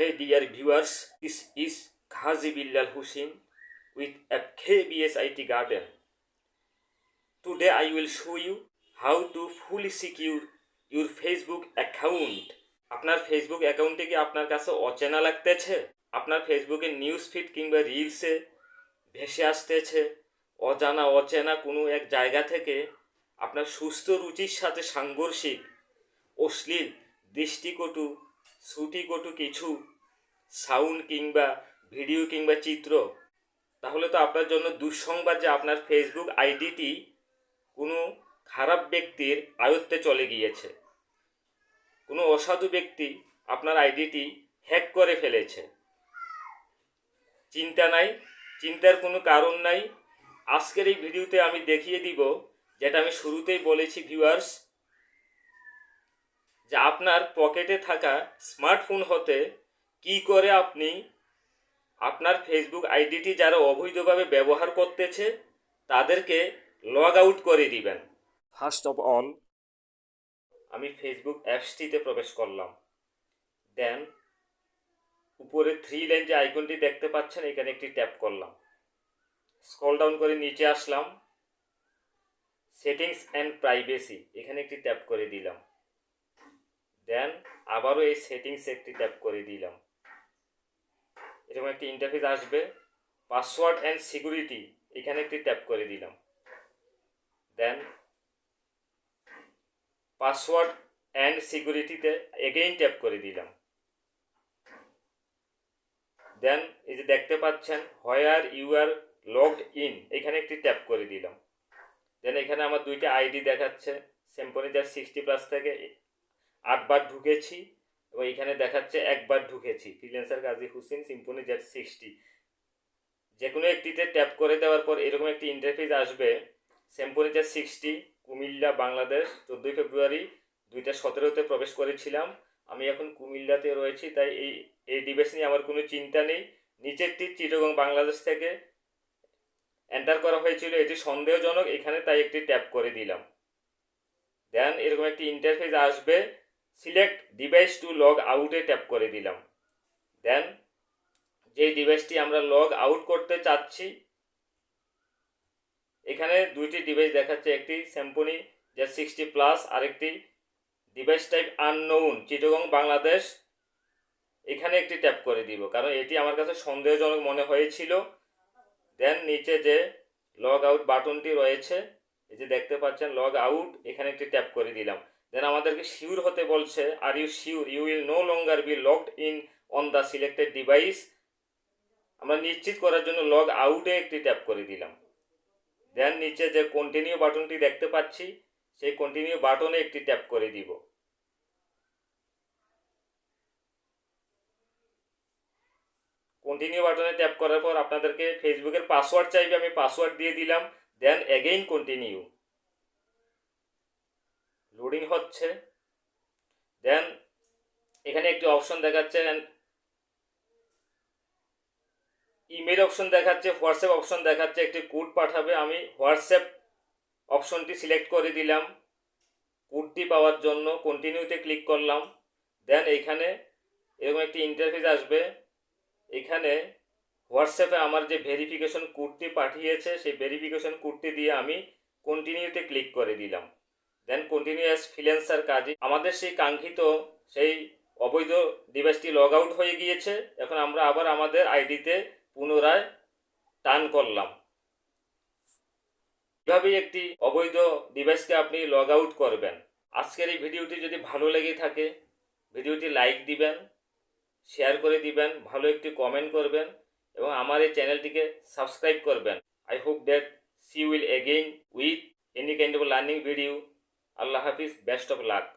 Hey dear viewers, this is Ghazi Billal Hussein with FKBS IT Garden. Today I will show you how to fully secure your Facebook account. আপনার Facebook অ্যাকাউন্টে কি আপনার কাছে অচেনা লাগতেছে? আপনার ফেসবুকের নিউজ ফিড কিংবা রিলসে ভেসে আসতেছে অচেনা কোনো এক জায়গা থেকে আপনার সুস্থ রুচির সাথে সাংঘর্ষিক অশ্লীল দৃষ্টিকটু শ্রুতিকটু কিছু সাউন্ড কিংবা ভিডিও কিংবা চিত্র, তাহলে তো আপনার জন্য দুঃসংবাদ যে আপনার ফেসবুক আইডিটি কোনো খারাপ ব্যক্তির আয়ত্তে চলে গিয়েছে। কোনো অসাধু ব্যক্তি আপনার আইডিটি হ্যাক করে ফেলেছে। চিন্তা নাই, চিন্তার কোনো কারণ নাই। আজকের এই ভিডিওতে আমি দেখিয়ে দিব, যেটা আমি শুরুতেই বলেছি ভিউয়ার্স, যে আপনার পকেটে থাকা স্মার্টফোন হতে কি করে আপনি আপনার ফেসবুক আইডিটি যারা অবৈধভাবে ব্যবহার করতেছে তাদেরকে লগ আউট করে দিবেন। ফার্স্ট অফ অল আমি ফেসবুক অ্যাপসটিতে প্রবেশ করলাম। দেন উপরে 3 লাইন যে আইকনটি দেখতে পাচ্ছেন এখানে একটি ট্যাপ করলাম। স্ক্রল ডাউন করে নিচে আসলাম, সেটিংস অ্যান্ড প্রাইভেসি এখানে একটি ট্যাপ করে দিলাম। দেন আবারও এই সেটিংসে একটি ট্যাপ করে দিলাম। এরকম একটি ইন্টারফেস আসবে। পাসওয়ার্ড অ্যান্ড সিকিউরিটি এখানে একটি ট্যাপ করে দিলাম। দেন পাসওয়ার্ড অ্যান্ড সিকিউরিটিতে এগেইন ট্যাপ করে দিলাম। দেন এই যে দেখতে পাচ্ছেন where you are logged in এখানে একটি ট্যাপ করে দিলাম। দেন এখানে আমার দুইটা আইডি দেখাচ্ছে। সিম্ফনিজার 60+ থেকে 8 বার ঢুকেছি এবং এখানে দেখাচ্ছে 1 বার ঢুকেছি। ফ্রিল্যান্সার গাজী হুসেন সিম্ফনিজার 60। যে কোনো একটিতে ট্যাপ করে দেওয়ার পর এরকম একটি ইন্টারফেস আসবে। সিম্ফনিজার 60 কুমিল্লা বাংলাদেশ 14 ফেব্রুয়ারি 2017-তে প্রবেশ করেছিলাম। আমি এখন কুমিল্লাতে রয়েছি, তাই এই ডিভাইস নিয়ে আমার কোনো চিন্তা নেই। নিচেরটি চিটাগং বাংলাদেশ থেকে এন্টার করা হয়েছিল, এটি সন্দেহজনক, এখানে তাই একটি ট্যাপ করে দিলাম। দেন এরকম একটি ইন্টারফেস আসবে। সিলেক্ট ডিভাইস টু লগ আউটে ট্যাপ করে দিলাম। দেন যে ডিভাইসটি আমরা লগ আউট করতে চাচ্ছি, এখানে দুইটি ডিভাইস দেখাচ্ছে, একটি সিম্ফনি যে 60+, আরেকটি device type unknown Chittagong Bangladesh. এখানে একটি ট্যাপ করে দিব, কারণ এটি আমার কাছে সন্দেহজনক মনে হয়েছিল। দেন নিচে যে লগ আউট বাটনটি রয়েছে, এই যে দেখতে পাচ্ছেন লগ আউট, এখানে একটি ট্যাপ করে দিলাম। দেন আমাদেরকে শিওর হতে বলছে, are you sure you will no longer be logged in on the selected device. আমরা নিশ্চিত করার জন্য লগ আউটে একটি ট্যাপ করে দিলাম। দেন নিচে যে কন্টিনিউ বাটনটি দেখতে পাচ্ছি, সেই কন্টিনিউ বাটনে একটি ট্যাপ করে দিব। কন্টিনিউ বাটনে ট্যাপ করার পর আপনাদেরকে ফেসবুকের পাসওয়ার্ড চাইবে, আমি পাসওয়ার্ড দিয়ে দিলাম। Then again continue. লোডিং হচ্ছে। দেন এখানে একটি অপশন দেখাচ্ছে, ইমেল অপশন দেখাচ্ছে, হোয়াটসঅ্যাপ অপশন দেখাচ্ছে, একটি কোড পাঠাবে। আমি হোয়াটসঅ্যাপ অপশনটি সিলেক্ট করে দিলাম। কোডটি পাওয়ার জন্য কন্টিনিউতে ক্লিক করলাম। দেন এখানে এরকম একটি ইন্টারফেস আসবে। এখানে হোয়াটসঅ্যাপে আমার যে ভেরিফিকেশন কোডটি পাঠিয়েছে সেই ভেরিফিকেশন কোডটি দিয়ে আমি কন্টিনিউতে ক্লিক করে দিলাম। দেন কন্টিনিউ অ্যাজ ফ্রিল্যান্সার কাজে আমাদের সেই কাঙ্ক্ষিত সেই অবৈধ ডিভাইসটি লগ আউট হয়ে গিয়েছে। এখন আমরা আবার আমাদের আইডিতে পুনরায় টার্ন করলাম। এভাবেই একটি অবৈধ ডিভাইসকে আপনি লগ আউট করবেন। আজকের এই ভিডিওটি যদি ভালো লেগে থাকে ভিডিওটি লাইক দিবেন, শেয়ার করে দিবেন, ভালো একটি কমেন্ট করবেন এবং আমার এই চ্যানেলটিকে সাবস্ক্রাইব করবেন। I hope that see will again with any kind of learning video. আল্লাহ হাফিজ, বেস্ট অফ লাক।